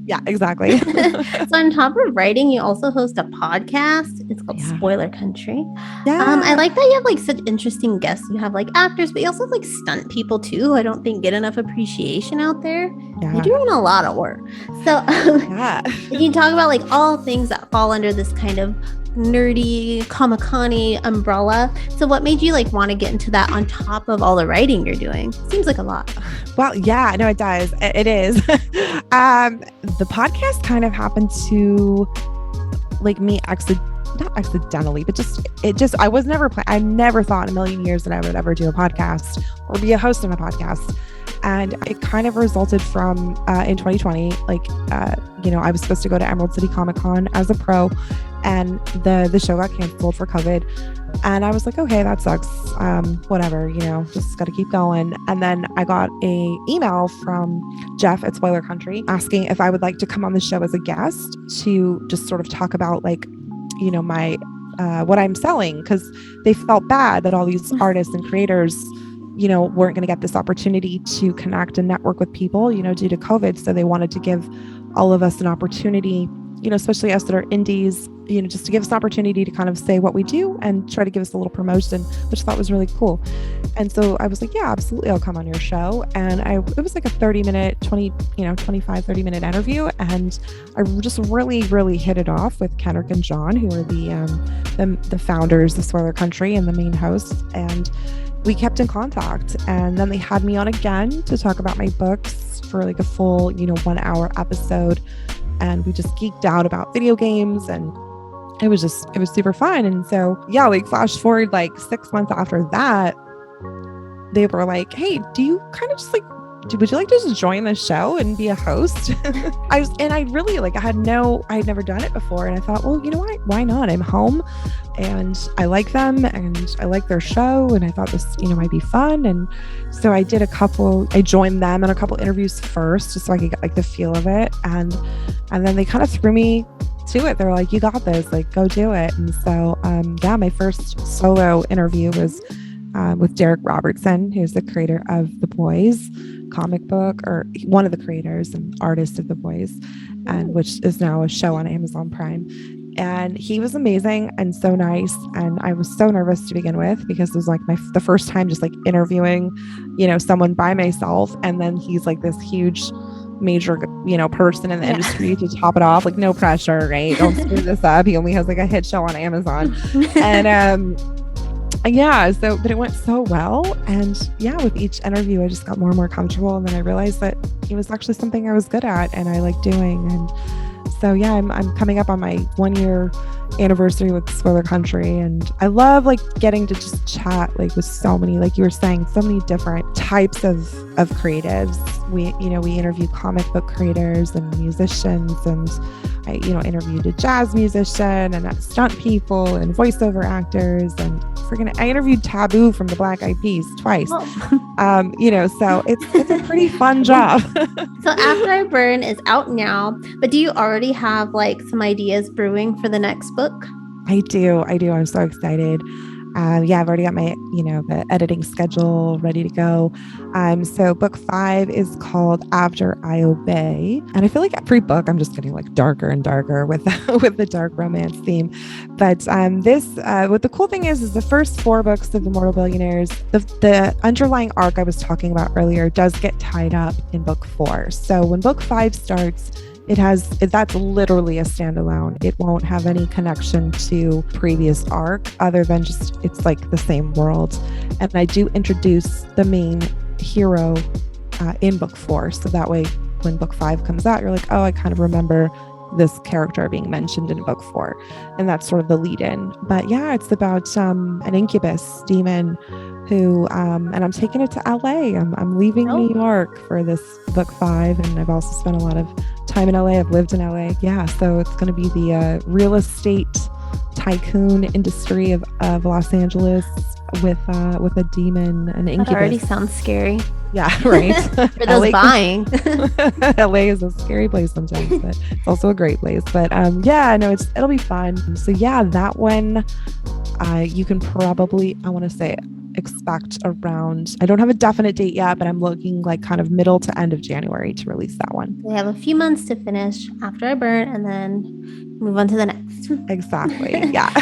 Yeah, exactly.
So on top of writing, you also host a podcast. It's called Spoiler Country.
Yeah.
I like that you have like such interesting guests. You have like actors, but you also have like stunt people too, who I don't think get enough appreciation out there. You're doing a lot of work. So you can talk about like all things that fall under this kind of nerdy Comic-Con-y umbrella. So what made you like want to get into that on top of all the writing you're doing? Seems like a lot.
Well, yeah, no, it does. It is. The podcast kind of happened to like me not accidentally, but I was never, I never thought in a million years that I would ever do a podcast or be a host on a podcast. And it kind of resulted from in 2020, I was supposed to go to Emerald City Comic-Con as a pro, and the show got canceled for COVID. And I was like, okay, that sucks. Whatever, just got to keep going. And then I got a email from Jeff at Spoiler Country asking if I would like to come on the show as a guest to just sort of talk about my what I'm selling, because they felt bad that all these artists and creators weren't going to get this opportunity to connect and network with people, due to COVID. So they wanted to give all of us an opportunity, especially us that are indies, just to give us an opportunity to kind of say what we do and try to give us a little promotion, which I thought was really cool. And so I was like, yeah, absolutely, I'll come on your show. And it was like a 30-minute interview. And I just really, really hit it off with Kendrick and John, who are the founders of Spoiler Country and the main hosts. And we kept in contact, and then they had me on again to talk about my books for like a full, 1 hour episode. And we just geeked out about video games, and it was super fun. And so, yeah, like flash forward like 6 months after that, they were like, hey, do you kind of just like, would you like to just join the show and be a host? I had never done it before. And I thought, well, you know what? Why not? I'm home and I like them and I like their show. And I thought this, might be fun. And so I joined them in a couple interviews first, just so I could get like the feel of it. And then they kind of threw me to it. They're like, you got this, like, go do it. And so, my first solo interview was with Derek Robertson, who's the creator of The Boys comic book, or one of the creators and artists of The Boys, and which is now a show on Amazon Prime. And he was amazing and so nice. And I was so nervous to begin with, because it was like the first time just like interviewing, someone by myself. And then he's like this huge major, person in the industry to top it off. Like, no pressure, right? Don't screw this up. He only has like a hit show on Amazon. And but it went so well. And with each interview, I just got more and more comfortable. And then I realized that it was actually something I was good at and I like doing. And so, I'm coming up on my 1 year anniversary with Spoiler Country. And I love like getting to just chat like with so many, like you were saying, so many different types of creatives. We interview comic book creators and musicians, and I interviewed a jazz musician and stunt people and voiceover actors, and I interviewed Taboo from the Black Eyed Peas twice. So it's a pretty fun job.
So After I Burn is out now, but do you already have like some ideas brewing for the next book?
I do. I'm so excited. I've already got my, the editing schedule ready to go. So book 5 is called After I Obey. And I feel like every book I'm just getting like darker and darker with the dark romance theme. But what the cool thing is the first 4 books of The Mortal Billionaires, the underlying arc I was talking about earlier does get tied up in book 4. So when book 5 starts, that's literally a standalone. It won't have any connection to previous arc other than just, it's like the same world. And I do introduce the main hero in book 4. So that way, when book 5 comes out, you're like, oh, I kind of remember this character being mentioned in book 4. And that's sort of the lead in. But it's about an incubus demon who, and I'm taking it to LA. I'm leaving New York for this book 5. And I've also spent a lot of time in LA. I've lived in LA. So it's going to be the real estate tycoon industry of Los Angeles with a demon, an incubus.
That already sounds scary.
Yeah, right.
For those buying.
LA is a scary place sometimes, but it's also a great place. But it'll be fun. So that one, you can probably, I want to say expect around, I don't have a definite date yet, but I'm looking like kind of middle to end of January to release that one.
We have a few months to finish After I Burn and then move on to the next.
Exactly. Yeah.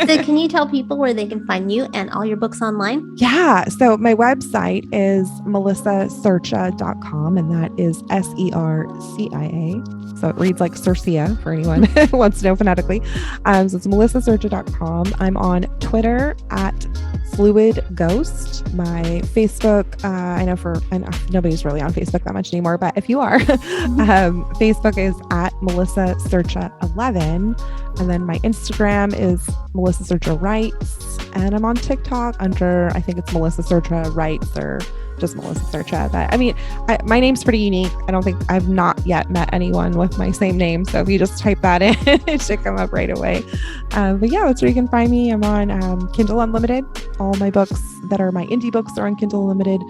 So can you tell people where they can find you and all your books online?
Yeah. So my website is melissasercha.com, and that is SERCIA. So it reads like Circia for anyone who wants to know phonetically. So it's melissasercha.com. I'm on Twitter at Fluid Ghost. My Facebook, I know nobody's really on Facebook that much anymore, but if you are, Facebook is at Melissa Sercha 11. And then my Instagram is Melissa Sercha Writes. And I'm on TikTok under, I think it's Melissa Sercha Writes or just Melissa Sercha. But I mean, my name's pretty unique. I've not yet met anyone with my same name. So if you just type that in, it should come up right away. But yeah, that's where you can find me. I'm on Kindle Unlimited. All my books that are my indie books are on Kindle Unlimited.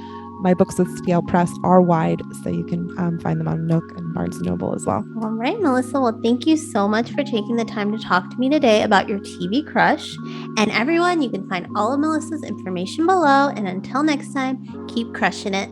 My books with Scale Press are wide, so you can find them on Nook and Barnes & Noble as well.
All right, Melissa. Well, thank you so much for taking the time to talk to me today about your TV crush. And everyone, you can find all of Melissa's information below. And until next time, keep crushing it.